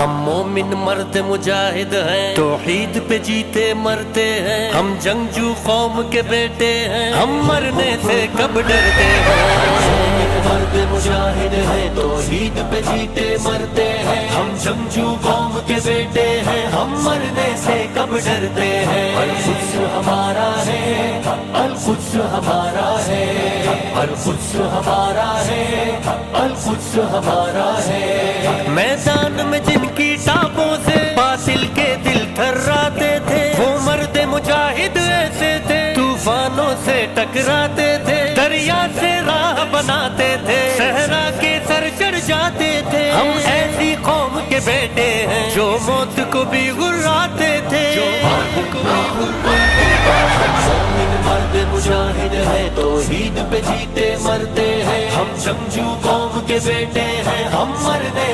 ہم مومن مرد مجاہد ہیں، توحید پہ جیتے مرتے ہیں، ہم جنگجو قوم کے بیٹے ہیں، ہم مرنے سے کب ڈرتے ہیں۔ مرد مجاہد ہیں، توحید پہ جیتے مرتے ہیں، ہم جنگجو قوم کے بیٹے ہیں، ہم مرنے سے کب ڈرتے ہیں۔ القدس ہمارا ہے، القدس ہمارا ہے، القدس ہمارا ہے، القدس ہمارا ہے۔ میدان میں جن کی ٹاپوں سے باطل کے دل تھراتے تھے، وہ مرد مجاہد ایسے تھے، طوفانوں سے ٹکراتے تھے، دریا سے راہ بناتے تھے، صحرا کے سر چڑھ جاتے تھے۔ ہم ایسی قوم کے بیٹے ہیں جو موت کو بھی گراتے تھے، مرد مجاہد ہے، توحید پہ جیتے مرتے ہیں، ہم جنگجو قوم کے بیٹے ہیں، ہم مرنے